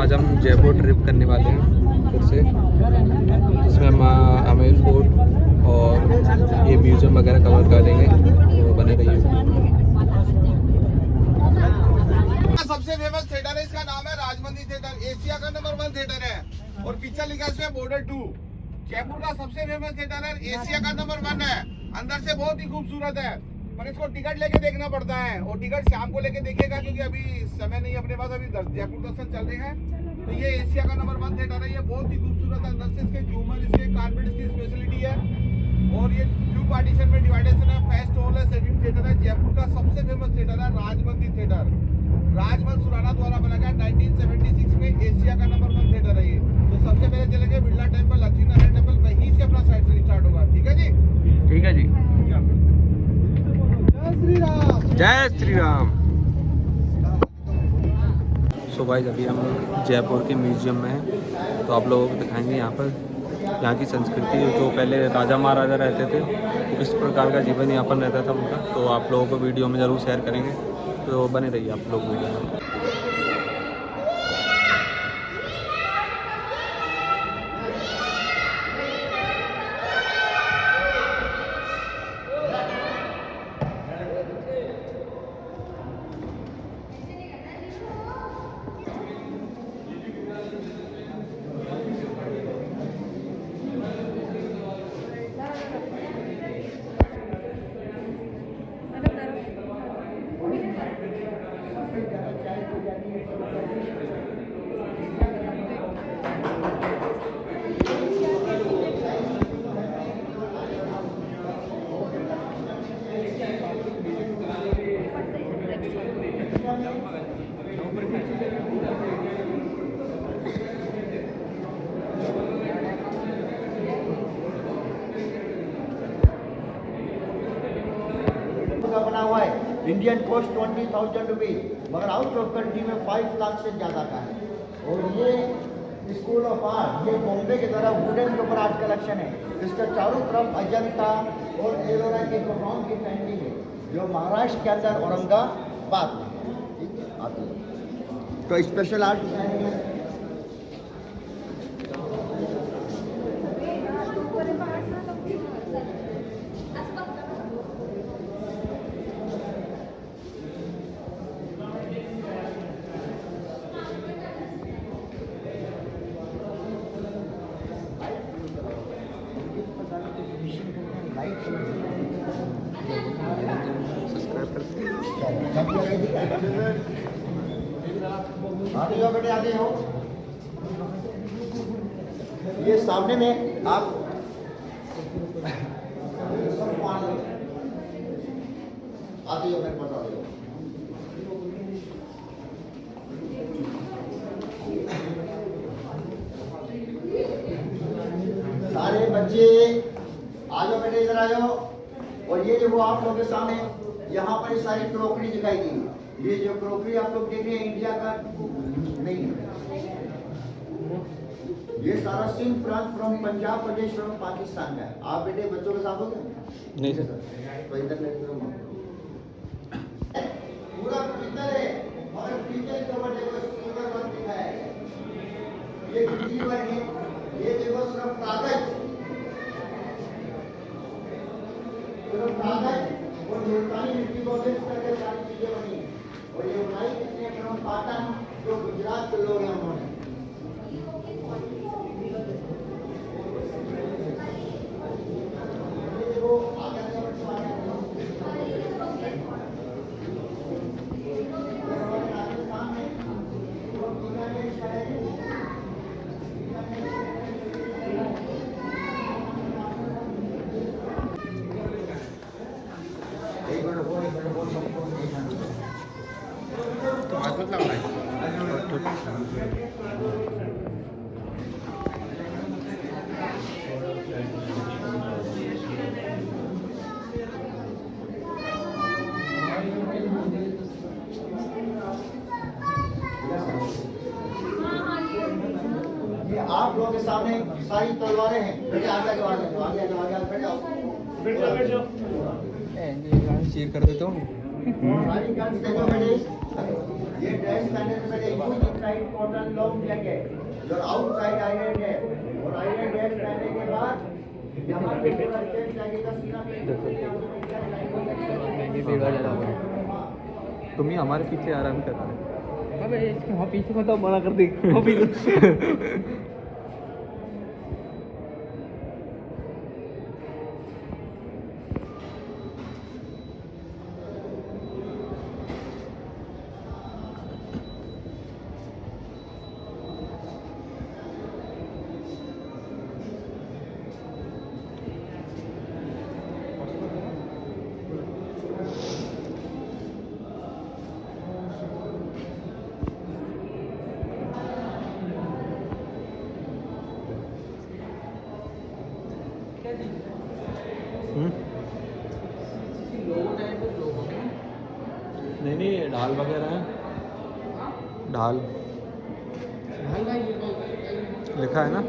आज हम जयपुर ट्रिप करने वाले हैं फिर से, जिसमें हम आमेर फोर्ट और ये म्यूज़ियम वगैरह कवर करेंगे, तो बने रहिए। सबसे फेमस थिएटर है, इसका नाम है राजमंदिर थिएटर। एशिया का नंबर 1 थिएटर है और पिक्चर लिखा है इसमें बॉर्डर 2। जयपुर का सबसे फेमस थिएटर है, एशिया का नंबर 1 है। अंदर से बहुत ही खूबसूरत है, पर इसको टिकट लेके देखना पड़ता है और टिकट शाम को लेके देखिएगा, क्योंकि अभी समय नहीं अपने पास, अभी जयपुर दर्शन चल रहे हैं। तो ये एशिया का नंबर 1 थिएटर है, ये बहुत ही खूबसूरत है। अंदर से इसके झूमर, इसके कारपेट, इसकी स्पेशलिटी है। और ये 2 पार्टीशन में डिवाइडेशन है, फेस्ट हॉल है, सेटिंग थिएटर है। जयपुर का सबसे फेमस थिएटर है राजमंदिर थिएटर। राजवंश खुराना द्वारा बना गया 1976 में। एशिया का नंबर 1 थिएटर है ये। तो सबसे पहले चलेंगे बिरला टेम्पल, लक्ष्मी नारायण टेम्पल, वहीं से अपना साइड से स्टार्ट होगा। ठीक है जी? ठीक है जी। जय श्री राम। जय श्री राम। सो गाइस, अभी हम जयपुर के म्यूज़ियम में हैं, तो आप लोगों को दिखाएंगे यहाँ पर यहाँ की संस्कृति, जो पहले राजा महाराजा रहते थे, तो किस प्रकार का जीवन यापन रहता था उनका, तो आप लोगों को वीडियो में ज़रूर शेयर करेंगे, तो बने रहिए आप लोग वीडियो में। बना हुआ है इंडियन कॉस्ट 20,000 रुपीज, मगर आउट ऑफ कंट्री में 5 लाख से ज़्यादा का है। और ये स्कूल ऑफ आर्ट, ये बॉम्बे की तरफ वुडन के ऊपर आर्ट कलेक्शन है। इसका चारों तरफ अजंता और एलोरा की प्रोफाउंड की पेंटिंग है, जो महाराष्ट्र के अंदर औरंगाबाद में है। ठीक है, आती है तो स्पेशल आर्ट डिजाइनिंग है। आगे हो बेटे, आगे हो। ये सामने में आप आगे हो, मेरे पास आगे हो। सारे बच्चे आ जाओ बेटे, इधर आ जाओ। और ये जो वो आप लोगों के सामने यहाँ पर सारी क्रोकरी दिखाई दी। ये जो क्रोकरी आप लोग देख रहे हैं, इंडिया का नहीं है। ये सारा सिंध प्रांत from Punjab Pradesh from Pakistan का है। आप बेटे बच्चों के साथ हो गए? नहीं सर। तो इधर पूरा पीतल है, और पीतल के ऊपर देखो सिल्वर वर्क दिखा है। ये बिजली वर्क है, ये देखो सिर्फ कागज, सिर्फ कागज और मुल्तानी मिट्टी को मिक्स करके सारी चीजें बनी। और ये बनाई किसने? फ्रॉम पाटन, जो गुजरात के लोग हैं उन्होंने। तो हाथ मत लगाना है। ये आप लोगों के सामने सारी तलवारें हैं। आगे आगे आगे आगे आगे आगे बैठ जाओ, बैठ जाओ। शेयर कर देता हूँ। सारी गन्स देखो बेटे, ये ड्रेस पहनने से पहले use white cotton long jacket और आउटसाइड आयरन है और आयरन ड्रेस पहनने के बाद यहाँ पे पूरा चेस्ट लगेगा सीना पे तुम ही हमारे पीछे आराम कर रहे हो। अबे इसके वहाँ पीछे को तो मना कर दे वो पीछे नहीं नहीं, ढाल वगैरह है, ढाल लिखा है ना।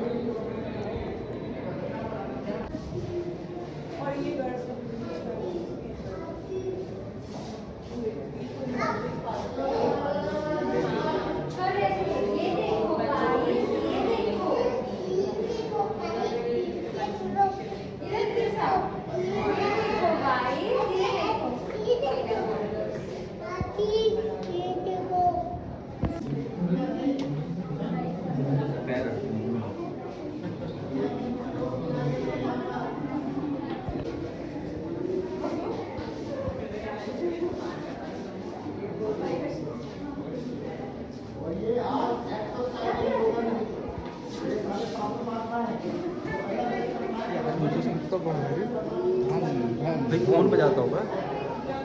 भाई कौन बजाता होगा?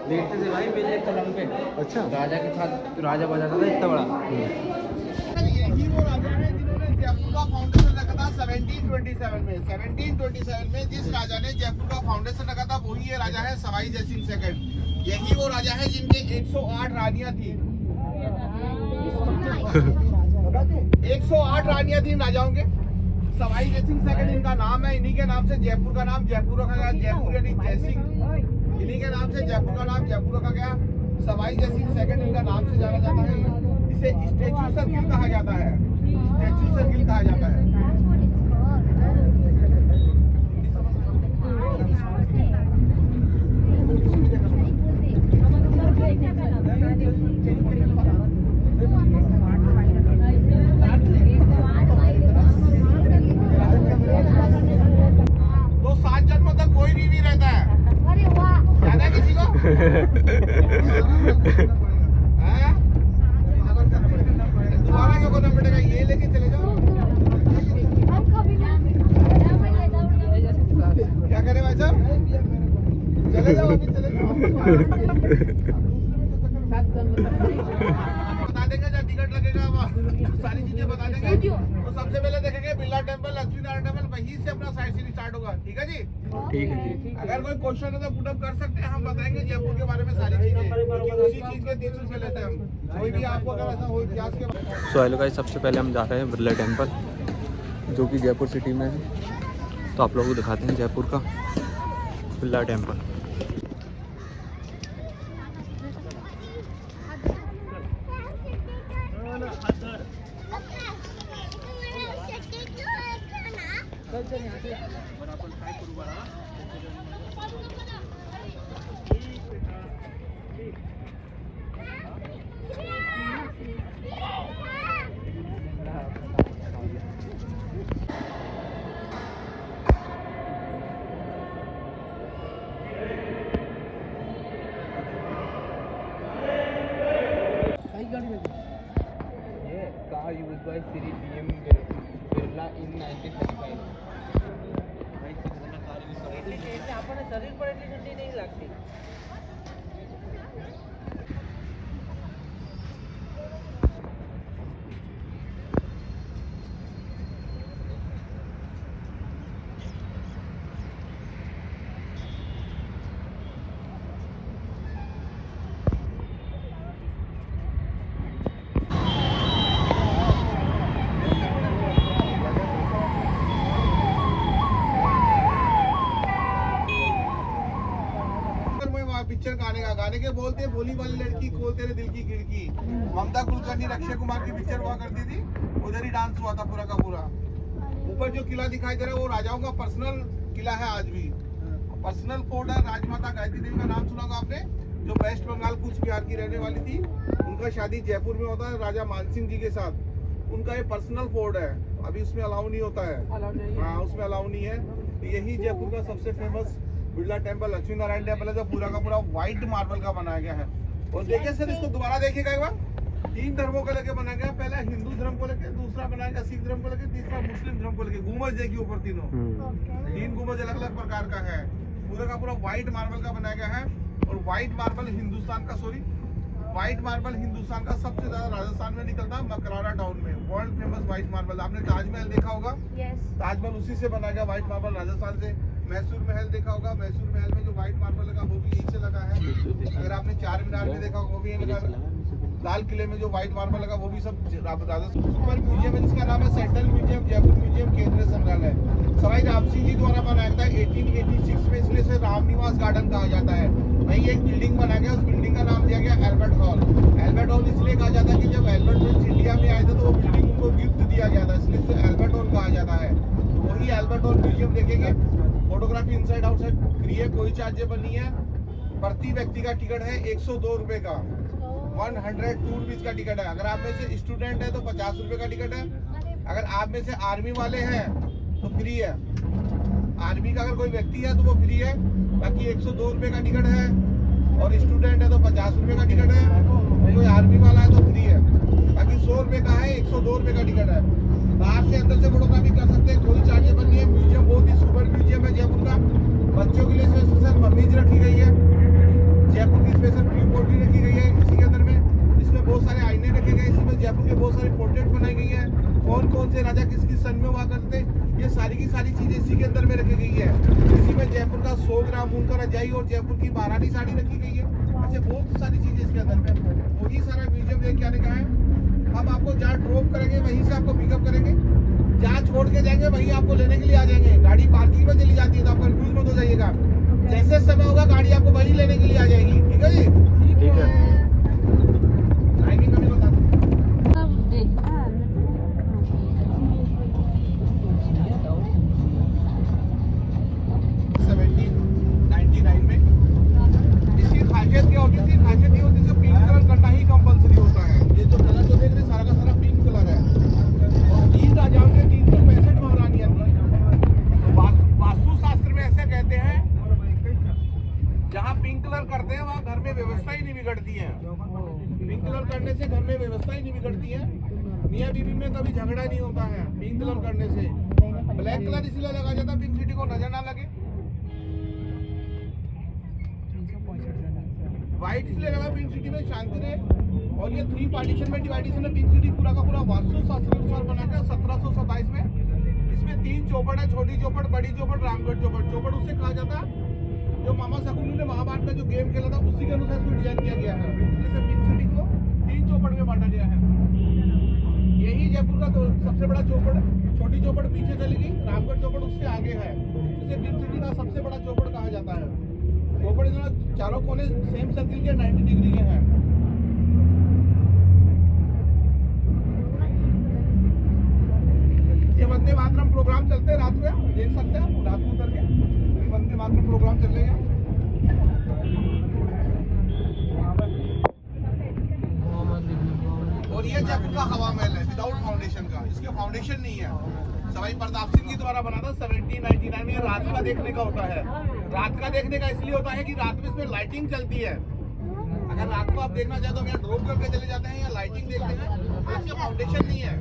देखते थे भाई पहले तलम पे अच्छा, राजा के साथ राजा बजाता था इतना बड़ा। यही वो राजा है जिन्होंने जयपुर का फाउंडेशन रखा था 1727 में। 1727 में जिस राजा ने जयपुर का फाउंडेशन रखा था वही ये राजा है सवाई जयसिंह सेकंड। यही वो राजा है जिनके 108 रानियां थी। 108 रानियां थी राजाओं के। सवाई जयसिंह सेकंड इनका नाम है। इन्हीं के नाम से जयपुर का नाम जयपुर रखा गया। जयपुर यानी जयसिंह, इन्हीं के नाम से जयपुर का नाम जयपुर रखा गया। सवाई जयसिंह सेकंड इनका नाम से जाना जाता है। इसे स्टैचू सर्किल कहा जाता है। स्टैचू सर्किल कहा जाता है। तो 7 जन्मों तक कोई भी रहता है। याद है किसी को? हैं? दोबारा क्यों करना पड़ेगा? ये लेके चले जाओ। क्या करें भाई साहब? चले जाओ, अभी चले जाओ। बता देंगे जब टिकट लगेगा सारी चीजें बता देंगे। तो सबसे पहले देखेंगे बिरला टेम्पल, लक्ष्मी नारायण टेम्पल, वहीं से अपना साइट सीइंग स्टार्ट होगा। ठीक है जी? ठीक है जी। अगर कोई क्वेश्चन है तो पुटअप कर सकते हैं, हम बताएंगे जयपुर के बारे में सारी चीजें, क्योंकि उसी चीज के 300 रुपये लेते हैं हम। कोई भी आपको अगर ऐसा हो इतिहास के बारे में। सो हेलो गाइस, सबसे पहले हम जा रहे हैं बिरला टेम्पल जो कि जयपुर सिटी में है। तो आप लोगों को दिखाते हैं जयपुर का बिरला टेम्पल। ये car use by Shri PM Birla in 1935। आपण शरीर पर એટલી ઠંડી નહીં લાગતી। बोलते हैं भोली वाली लड़की खोल तेरे दिल की खिड़की। ममता कुलकर्णी अक्षय कुमार की पिक्चर हुआ करती थी, उधर ही डांस हुआ था पूरा का पूरा। ऊपर जो किला दिखाई दे रहा है वो राजाओं का पर्सनल किला है, आज भी पर्सनल फोर्ट है। राजमाता गायत्री देवी का नाम सुना होगा आपने, जो वेस्ट बंगाल कूच बिहार की रहने वाली थी। उनका शादी जयपुर में होता है राजा मानसिंह जी के साथ। उनका ये पर्सनल फोर्ट है, अभी उसमें अलाउ नहीं होता है। हाँ, उसमें अलाउ नहीं है। तो यही जयपुर का सबसे famous Birla temple, Lakshmi Narayan temple है, जो पूरा का पूरा व्हाइट मार्बल का बनाया गया है। और देखिए सर, इसको दोबारा देखिएगा एक बार। 3 धर्मों को लेके बनाया गया, पहला हिंदू धर्म को लेके, दूसरा बनाया गया सिख धर्म को लेके, तीसरा मुस्लिम धर्म को लेके। गुंबज देखिए ऊपर तीनों, 3 गुंबज अलग अलग प्रकार का है। पूरा का पूरा व्हाइट मार्बल का बनाया गया है। और व्हाइट मार्बल हिंदुस्तान का, व्हाइट मार्बल हिंदुस्तान का सबसे ज्यादा राजस्थान में निकलता है, मकराना टाउन में। World famous white marble. आपने ताजमहल देखा होगा, ताजमहल उसी से बनाया गया, व्हाइट मार्बल राजस्थान से। मैसूर महल देखा होगा, मैसूर महल में जो व्हाइट मार्बल लगा वो भी यहीं से लगा है। अगर आपने चार मीनार में देखा होगा वो भी यहीं लगा है। लाल किले में जो व्हाइट मार्बल लगा वो भी सब राजस्थान। सुपर म्यूजियम है जिसका नाम है सेंट्रल म्यूजियम, जयपुर म्यूजियम, केंद्रीय संग्रहालय। सवाई राम सिंह जी द्वारा बनाया गया 1886 में, इसलिए इसे रामनिवास गार्डन कहा जाता है। वहीं एक बिल्डिंग बनाया गया, उस बिल्डिंग का नाम दिया गया एल्बर्ट हॉल। एल्बर्ट हॉल इसलिए कहा जाता है कि जब एल्बर्ट प्रिंस इंडिया में आए थे तो वो बिल्डिंग उनको गिफ्ट दिया गया था, इसलिए इसे एल्बर्ट हॉल कहा जाता है। वही एल्बर्ट हॉल म्यूजियम देखेंगे। फोटोग्राफी इनसाइड आउटसाइड फ्री है, कोई चार्जेबल नहीं है। प्रति व्यक्ति का टिकट है 102 रुपए का, 102 रुपीज का टिकट है। अगर आप में से स्टूडेंट है तो 50 रुपए का टिकट है। अगर आप में से आर्मी वाले हैं तो फ्री है। आर्मी का अगर कोई व्यक्ति है तो वो फ्री है। बाकी 102 रुपए का टिकट है। और स्टूडेंट है तो 50 रुपए का टिकट है। और कोई आर्मी वाला है तो फ्री है। बाकी 100 रुपए का है, 102 रुपए का टिकट है। बाहर से अंदर से फोटोग्राफी कर सकते हैं, कोई चार्जेबल नहीं है। म्यूजियम बहुत ही सुपर म्यूजियम है जयपुर का। बच्चों के लिए स्पेशल मम्मीज रखी गई है, जयपुर की स्पेशल ट्री पोर्ट्री रखी गई है इसी के अंदर में। इसमें बहुत सारे आईने रखे गए, इसमें जयपुर के बहुत सारे पोर्ट्रेट बनाई गई है। कौन कौन से राजा किस किस सन में हुआ करते, ये सारी की सारी चीजें इसी के अंदर में रखी गई है। इसी में जयपुर का 100 ग्राम ऊन का रजाई और जयपुर की महारानी साड़ी रखी गई है। ऐसे बहुत सारी चीजें इसके अंदर में। वही सारा म्यूजियम देख के आने का है। हम आपको जहाँ ड्रॉप करेंगे वहीं से आपको पिकअप करेंगे, जहाँ छोड़ के जाएंगे वहीं आपको लेने के लिए आ जाएंगे। गाड़ी पार्किंग में चली जाती है तो आप कंफ्यूज मत हो जाइएगा। जैसे समय होगा गाड़ी आपको वहीं लेने के लिए आ जाएगी। ठीक है जी, ठीक है। टाइमिंग कभी बता दो। 1799 में इसकी खासियत क्या होती है? इसकी खासियत ये होती है पिंक कलर करना ही कंपलसरी होता है। ये जो कलर जो देख रहे हैं सारा का सारा पिंक कलर है। और 3 राजाओं के 365 महारानियां थी। वास्तु शास्त्र में ऐसे कहते हैं, जहाँ पिंक कलर करते हैं वहाँ घर में व्यवस्था ही नहीं बिगड़ती है। पिंक कलर करने से घर में व्यवस्था ही नहीं बिगड़ती है। मियाँ बीवी में कभी झगड़ा नहीं होता है पिंक कलर करने से। ब्लैक कलर इसलिए लगा जाता है पिंक सिटी को नजर ना लगे। व्हाइट इसलिए लगा पिंक सिटी में शांति रहे। और ये 3 पार्टीशन में डिवाइडेशन है। पिंक सिटी पूरा का पूरा वास्तु शास्त्र के अनुसार बना गया 1727 में। इसमें 3 चौपड़ है, छोटी चौपड़, बड़ी चौपड़, रामगढ़ चौपड़। चौपड़ उससे कहा जाता है जो मामा शकुनी ने महाभारत में जो गेम खेला था उसी के अनुसार इसको डिजाइन किया गया है। इसलिए पिंक सिटी को 3 चौपड़ में बांटा गया है। यही जयपुर का तो सबसे बड़ा चौपड़ है। छोटी चौपड़ पीछे चलेगी, रामगढ़ चौपड़ उससे आगे है। इसे पिंक सिटी का सबसे बड़ा चौपड़ कहा जाता है। चौपड़ चारों कोने सेम सर्किल के 90 डिग्री के हैं। ये वंदे मातरम प्रोग्राम चलते हैं रात में, देख सकते हैं आप रात को करके वंदे मातरम प्रोग्राम चल रहे हैं। और ये जयपुर का हवा महल है विदाउट फाउंडेशन का, इसके फाउंडेशन नहीं है। सवाई प्रताप सिंह जी द्वारा बना था 1799 में। रात का देखने का होता है। रात का देखने का इसलिए होता है कि रात में इसमें लाइटिंग चलती है। अगर रात को आप देखना चाहते हो, यहाँ ड्रॉप करके चले जाते हैं या लाइटिंग देखते हैं, तो इसका फाउंडेशन नहीं है।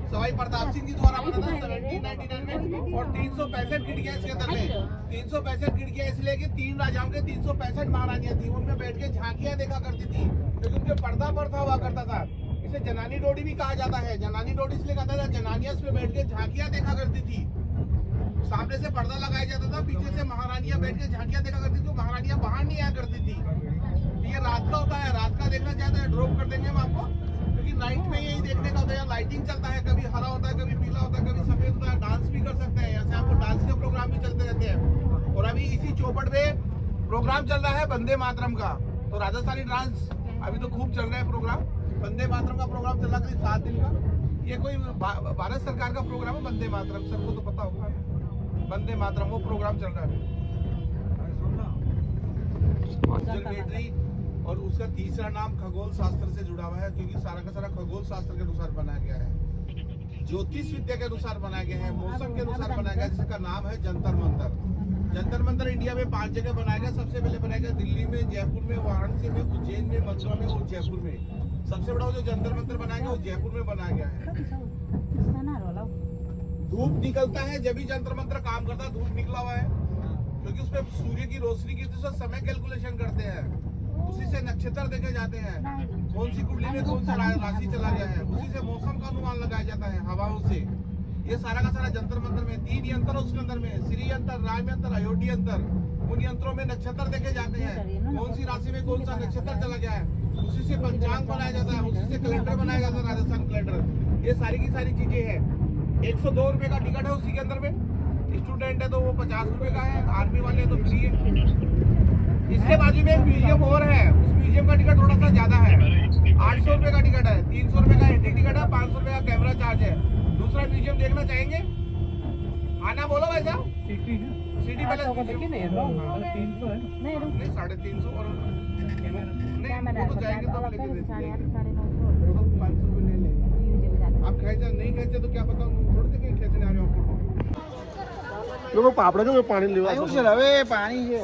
सवाई प्रताप सिंह जी द्वारा बना था 1799 में। और 365 खिड़कियां इसके अंदर में। 365 खिड़कियां इसलिए कि 3 राजाओं के 365 महारानियां थी। उनमें बैठ के झांकियां देखा करती थी, क्योंकि उनके पर्दा पर्दा हुआ करता था। इसे जनानी डोडी भी कहा जाता है। जनानी डोडी इसलिए कहता था जनानियां इसमें बैठ के झांकियां देखा करती थी। सामने से पर्दा लगाया जाता था, पीछे से महारानियां बैठ के झांकियां देखा करती थी। तो महारानियां बाहर नहीं आया करती थी। ये रात का होता है। रात का देखना चाहते हैं ड्रॉप कर देंगे हम आपको, क्योंकि नाइट में यही देखने का होता है। लाइटिंग चलता है, कभी हरा होता है, कभी पीला होता है, कभी सफेद होता है। डांस भी कर सकते हैं, ऐसे आपको डांस के प्रोग्राम भी चलते रहते हैं। और अभी इसी चौपड़ पे प्रोग्राम चल रहा है वंदे मातरम का। तो राजस्थानी डांस अभी तो खूब चल रहा है प्रोग्राम। वंदे मातरम का प्रोग्राम चल रहा करीब 7 दिन का। ये कोई भारत सरकार का प्रोग्राम है वंदे मातरम, सबको तो पता होगा। वंदे मातरम वो प्रोग्राम चल रहा है जनरेटरी। और उसका तीसरा नाम खगोल शास्त्र से जुड़ा हुआ है, क्योंकि सारा का सारा खगोल शास्त्र के अनुसार बनाया गया है, ज्योतिष विद्या के अनुसार बनाया गया है, मौसम के अनुसार बनाया गया है, जिसका नाम है जंतर मंतर। जंतर मंतर इंडिया में 5 जगह बनाया गया। सबसे पहले बनाया गया दिल्ली में, जयपुर में, वाराणसी में, उज्जैन में, मथुरा में और जयपुर में। सबसे बड़ा जो जंतर मंतर बनाया गया वो जयपुर में बनाया गया है। धूप निकलता है जब भी जंतर मंत्र काम करता है, धूप निकला हुआ है, क्योंकि उसमें सूर्य की रोशनी की तो समय कैलकुलेशन करते हैं, उसी से नक्षत्र देखे जाते हैं, कौन सी कुंडली में कौन सा राशि चला गया है, उसी से मौसम का अनुमान लगाया जाता है हवाओं से। ये सारा का सारा जंतर मंत्र में 3 यंत्र उसके अंदर में, श्री यंत्र, राम यंत्र, अयोध्या यंत्र। उन यंत्रों में नक्षत्र देखे जाते हैं, कौन सी राशि में कौन सा नक्षत्र चला गया है, उसी से पंचांग बनाया जाता है, उसी से कैलेंडर बनाया जाता है, राजस्थान कैलेंडर। ये सारी की सारी चीजें हैं। 102 रुपए का टिकट है उसी के अंदर में। स्टूडेंट है तो वो 50 रुपए का है, आर्मी वाले है तो फ्री है। इसके बाजू में एक म्यूजियम और है, उस म्यूजियम का टिकट थोड़ा सा ज्यादा है, 800 रुपए का टिकट है, 300 रुपए का एंट्री टिकट है, 500 रुपए का कैमरा चार्ज है। दूसरा म्यूजियम देखना चाहेंगे? आना बोलो भाई साहब। सिटी पैलेस म्यूजियम नहीं 350 और नहीं वो तो जाएंगे तो लेके देंगे, 500 रुपए ले लेंगे। आप खेचा नहीं खेचे तो क्या पता छोड़ देंगे, खेचने आ रहे हो आपको। લોકો પાપડે કેમ પાણી લેવા આયું છે હવે પાણી છે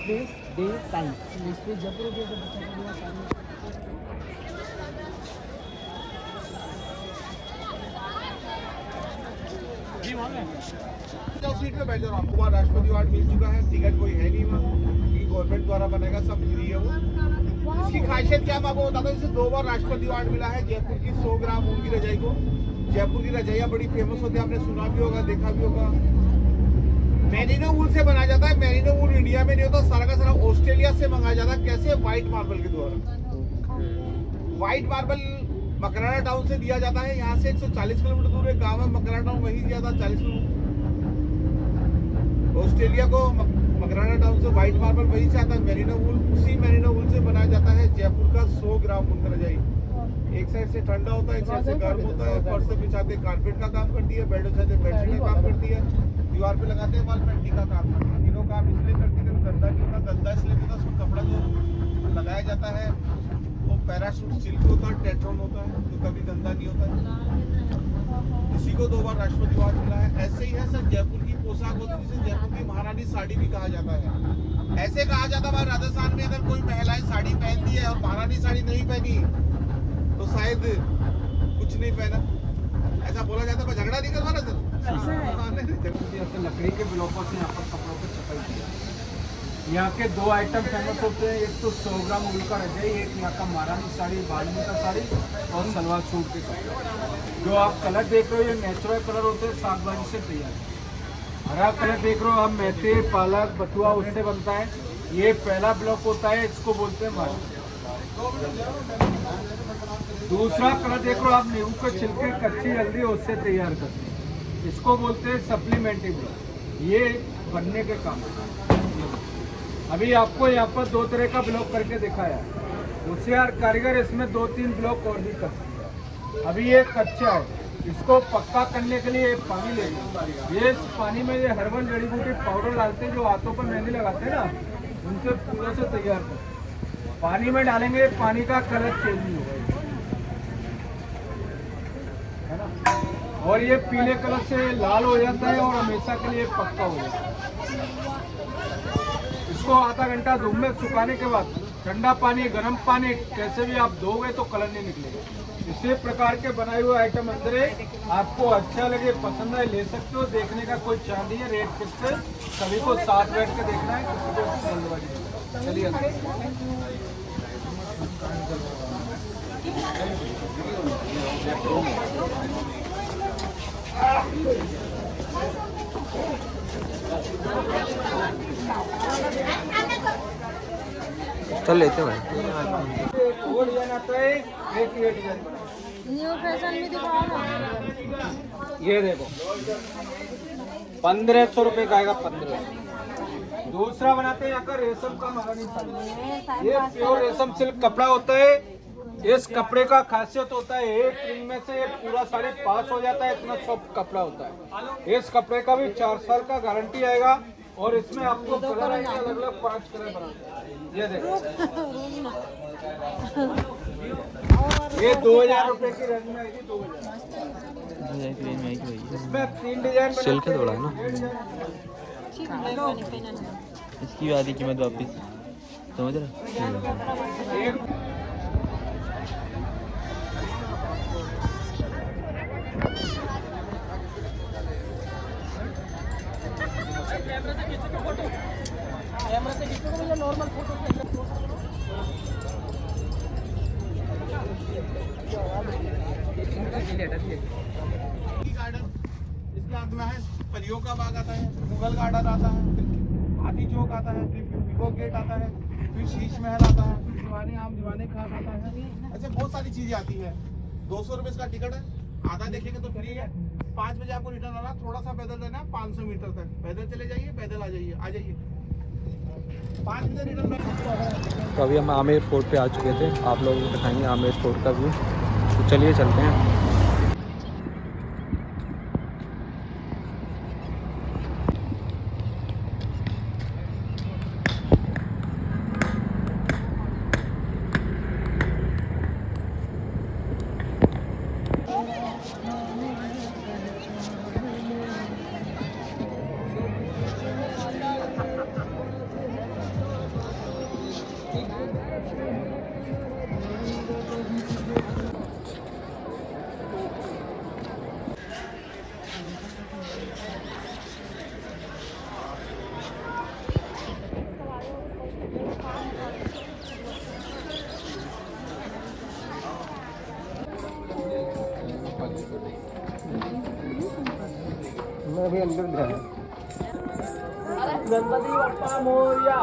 space day time space Jaipur के जाओ सीट पे बैठ जाओ, आपको वहाँ राष्ट्रपति अवार्ड मिल चुका है, टिकट कोई है नहीं वहाँ, क्योंकि गवर्नमेंट द्वारा बनेगा, सब फ्री है वो। इसकी खासियत क्या मैं आपको बताता हूँ, इसे 2 बार राष्ट्रपति अवार्ड मिला है जयपुर की 100 ग्राम ऊन की रजाई को। जयपुर की रजाइयाँ बड़ी फेमस होती है, आपने सुना भी होगा, देखा भी होगा। मेरिनो वूल से बनाया जाता है। मेरिनो वूल इंडिया में नहीं होता, सारा का सारा ऑस्ट्रेलिया से मंगाया जाता है। कैसे? व्हाइट मार्बल के द्वारा। व्हाइट मार्बल मकराना टाउन से दिया जाता है, यहाँ से 140 किलोमीटर दूर एक गाँव है मकराना टाउन, वही दिया था 40 किलोमीटर। ऑस्ट्रेलिया को मकराना टाउन से व्हाइट मार्बल वही से आता है। मेरिनो वूल, उसी मेरिनो वूल से बनाया जाता है जयपुर का 100 ग्राम ऊन रजाई। एक साइड से ठंडा होता है, एक साइड से गर्म होता है। फर्श से बिछाते कारपेट का काम करती है, बेड बिछाते बेडशीट का काम करती है, दीवार पे लगाते हैं वाल पेंटिंग का काम करती है। तीनों काम इसलिए करती है, गंदा नहीं होता। गंदा इसलिए होता, उसमें कपड़ा जो लगाया जाता है वो पैराशूट सिल्क होता है, टेट्रॉन होता है, तो कभी गंदा नहीं होता है। इसी को 2 बार राष्ट्रपति अवार्ड मिला है। ऐसे ही है सर, जयपुर की पोशाक होती है जिसे जयपुर की महारानी साड़ी भी कहा जाता है। ऐसे कहा जाता है राजस्थान में अगर कोई महिलाएं साड़ी पहनती है और महारानी साड़ी नहीं पहनी तो शायद कुछ नहीं पहना, ऐसा बोला जाता है। झगड़ा नहीं करवाना सर, लकड़ी के ब्लॉकों से यहाँ पर कपड़ों पर छपाई की है। यहाँ के 2 आइटम फेमस होते हैं, एक तो 100 ग्राम ऊन का रजाई, एक यहाँ का महारानी साड़ी, बालमी का साड़ी और सलवार सूट के कपड़े। जो आप कलर देख रहे हो ये नेचुरल कलर होते हैं, साग भाजी से तैयार। हरा कलर देख रहे हो हम मेथी, पालक, बथुआ उससे बनता है। ये पहला ब्लॉक होता है, इसको बोलते हैं मार्केट। दूसरा कलर देख रहे हो आप नींबू के छिलके, कच्ची हल्दी उससे तैयार करते हैं, इसको बोलते हैं सप्लीमेंट्री ब्लॉक। ये बनने के काम है। अभी आपको यहाँ पर 2 तरह का ब्लॉक करके दिखाया है। होशियार कारीगर इसमें 2-3 ब्लॉक और भी कर सकते हैं। अभी ये कच्चा है, इसको पक्का करने के लिए पानी लेते। ये पानी में ये हर्बल जड़ी बूटी पाउडर डालते हैं, जो हाथों पर मेहंदी लगाते हैं ना, उनके फूलों से तैयार करते। पानी में डालेंगे, पानी का कलर चेंज नहीं होगा, है ना। और ये पीले कलर से लाल हो जाता है और हमेशा के लिए पक्का हो जाता है। इसको आधा घंटा धूप में सुखाने के बाद ठंडा पानी, गर्म पानी कैसे भी आप धोगे तो कलर नहीं निकलेगा। इसी प्रकार के बनाए हुए आइटम अंदर है। आपको अच्छा लगे, पसंद है, ले सकते हो। देखने का कोई चार्ज नहीं है, रेट फिक्स है। सभी को साथ बैठ के देखना है, किसी को जल्दबाजी। चलिए चल लेते हैं भाई। वो डिजाइन आता है, एक ये डिजाइन बना। न्यू फैशन में दिखाओ ना। ये देखो 1500 रुपए का आएगा, 1500। दूसरा बनाते हैं यहाँ का रेशम का महारानी साड़ी। ये प्योर रेशम सिल्क कपड़ा होता है। इस कपड़े का खासियत होता है एक दिन में से ये पूरा साड़ी पास हो जाता है, इतना सॉफ्ट कपड़ा होता है। इस कपड़े का भी 4 साल का गारंटी आएगा और इसमें आपको कलर आएगा अलग अलग 5 कलर बना। ये देखो ये 2000 रुपए की रेंज में आएगी, 2000 इसमें 3 डिजाइन सिल्क है थोड़ा ना। इसकी आधी कीमत वापस, समझ रहे? गार्डन इसके अंत में है, परियों का बाग आता है, मुगल गार्डन आता है, हाथी चौक आता है, फिर पीको गेट आता है, फिर शीश महल आता है, फिर दीवाने आम दीवाने खास आता है। ऐसे बहुत सारी चीजें आती है। 200 रुपए इसका टिकट है, आधा देखेंगे तो फ्री है। 5 बजे आपको रिटर्न आना, थोड़ा सा पैदल लेना है 500 मीटर तक, पैदल चले जाइए, पैदल आ जाइए 5 बजे रिटर्न। तो अभी हम आमेर फोर्ट पे आ चुके थे, आप लोगों को दिखाएंगे आमेर फोर्ट का व्यू। तो चलिए चलते हैं। मैं भी अंदर गया। गणपति बप्पा मोरया।